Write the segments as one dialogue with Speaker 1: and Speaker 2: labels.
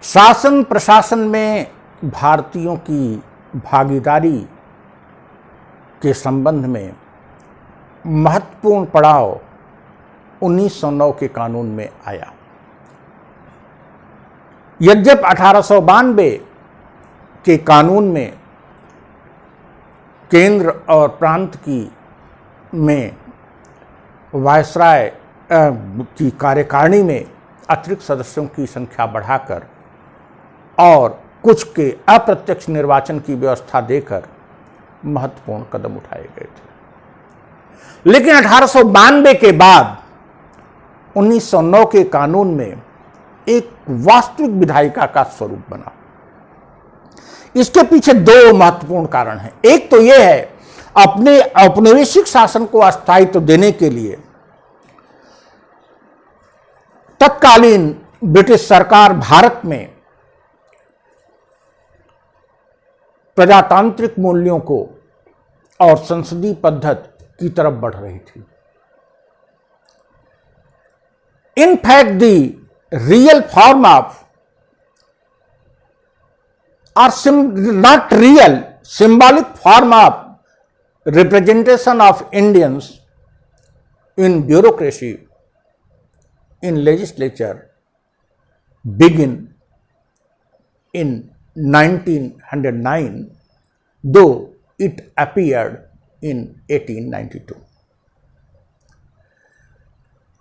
Speaker 1: शासन प्रशासन में भारतीयों की भागीदारी के संबंध में महत्वपूर्ण पड़ाव 1909 के कानून में आया। यद्यपि 1892 के कानून में केंद्र और प्रांत में वायसराय की कार्यकारिणी में अतिरिक्त सदस्यों की संख्या बढ़ाकर और कुछ के अप्रत्यक्ष निर्वाचन की व्यवस्था देकर महत्वपूर्ण कदम उठाए गए थे, लेकिन 1892 के बाद 1909 के कानून में एक वास्तविक विधायिका का स्वरूप बना। इसके पीछे दो महत्वपूर्ण कारण हैं। एक तो यह है अपने औपनिवेशिक शासन को अस्थायित्व देने के लिए तत्कालीन ब्रिटिश सरकार भारत में प्रजातांत्रिक मूल्यों को और संसदीय पद्धति की तरफ बढ़ रही थी। In fact, the real form of, or not real, symbolic form of representation of Indians in bureaucracy, in legislature, begin in 1909, though it appeared in 1892.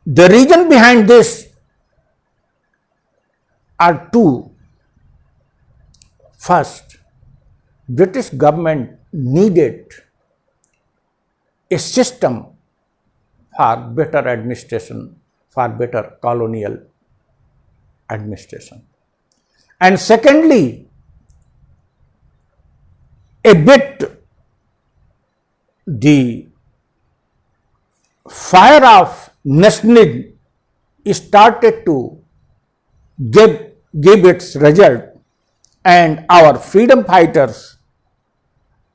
Speaker 1: The reason behind this are two. First, British government needed a system for better administration, for better colonial administration. And secondly, a bit the fire of nationalism started to give its result, and our freedom fighters,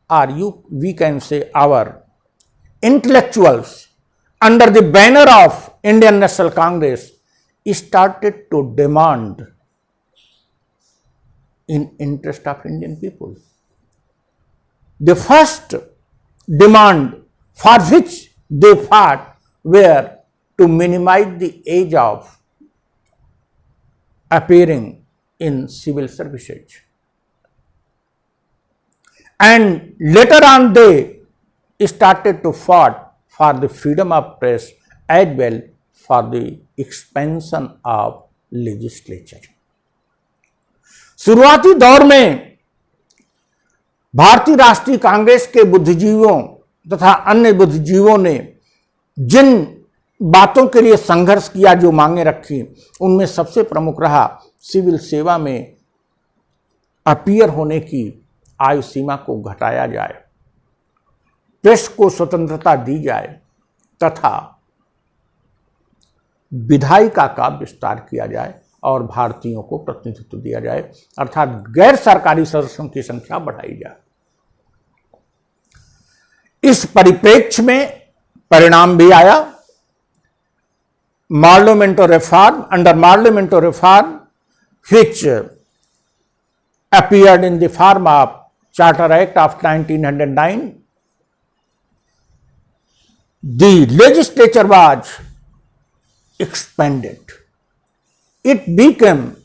Speaker 1: or we can say our intellectuals, under the banner of Indian National Congress, started to demand in interest of Indian people. The first demand for which they fought were to minimize the age of appearing in civil services. And later on they started to fight for the freedom of press as well for the expansion of legislature. शुरुआती दौर में भारतीय राष्ट्रीय कांग्रेस के बुद्धिजीवियों तथा अन्य बुद्धिजीवियों ने जिन बातों के लिए संघर्ष किया, जो मांगे रखी, उनमें सबसे प्रमुख रहा सिविल सेवा में अपीयर होने की आयु सीमा को घटाया जाए, प्रेस को स्वतंत्रता दी जाए तथा विधायिका का विस्तार किया जाए और भारतीयों को प्रतिनिधित्व दिया जाए, अर्थात गैर सरकारी सदस्यों की संख्या बढ़ाई जाए। इस परिप्रेक्ष्य में परिणाम भी आया। Parliamentary reform, under parliamentary reform, which appeared in the form of Charter Act of 1909, the legislature was expanded. It became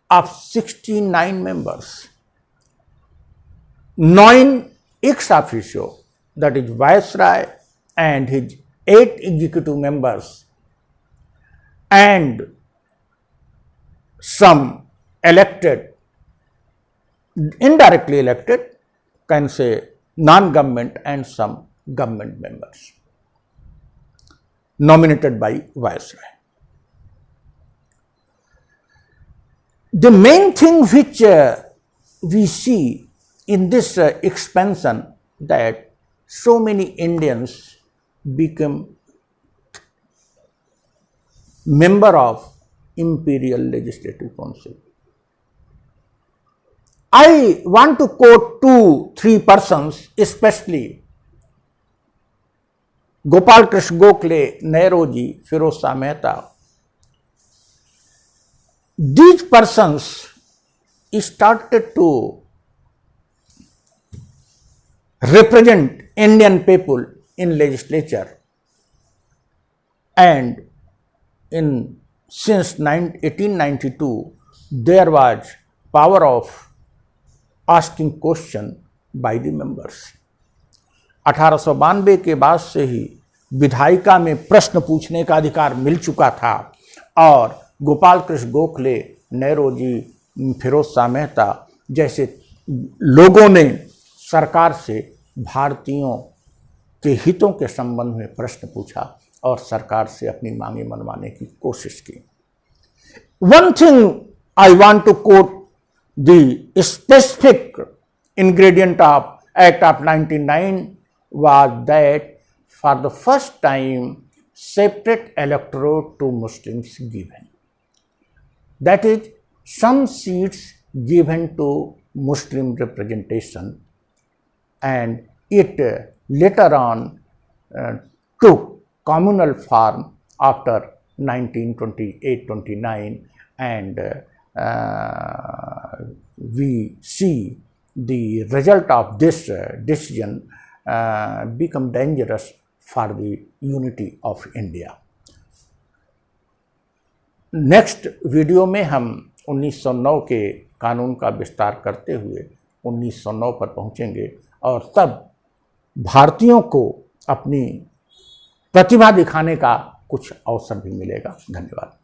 Speaker 1: of 69 members, 9 ex officio, that is Viceroy and his 8 executive members, and some elected, indirectly elected, can say non-government, and some government members nominated by Viceroy. The main thing which we see in this expansion, that so many Indians become member of Imperial Legislative Council. I want to quote 2-3 persons, especially Gopal Krishna Gokhale, Nehru ji, Firoz Shah Mehta. these persons started to represent Indian people in legislature, and since 1892 there was power of asking question by the members. 1892 के बाद से ही विधायिका में प्रश्न पूछने का अधिकार मिल चुका था, और गोपाल कृष्ण गोखले, नेहरूजी, फिरोज शाह मेहता जैसे लोगों ने सरकार से भारतीयों के हितों के संबंध में प्रश्न पूछा और सरकार से अपनी मांगे मनवाने की कोशिश की। One thing I want to quote the specific ingredient of Act of 1999 was that for the first time separate electorate to Muslims given. That is, some seats given to Muslim representation, and it later on took communal form after 1928-29, and we see the result of this decision become dangerous for the unity of India. Next video में हम 1909 के कानून का विस्तार करते हुए 1909 पर पहुंचेंगे, और तब भारतीयों को अपनी प्रतिभा दिखाने का कुछ अवसर भी मिलेगा। धन्यवाद।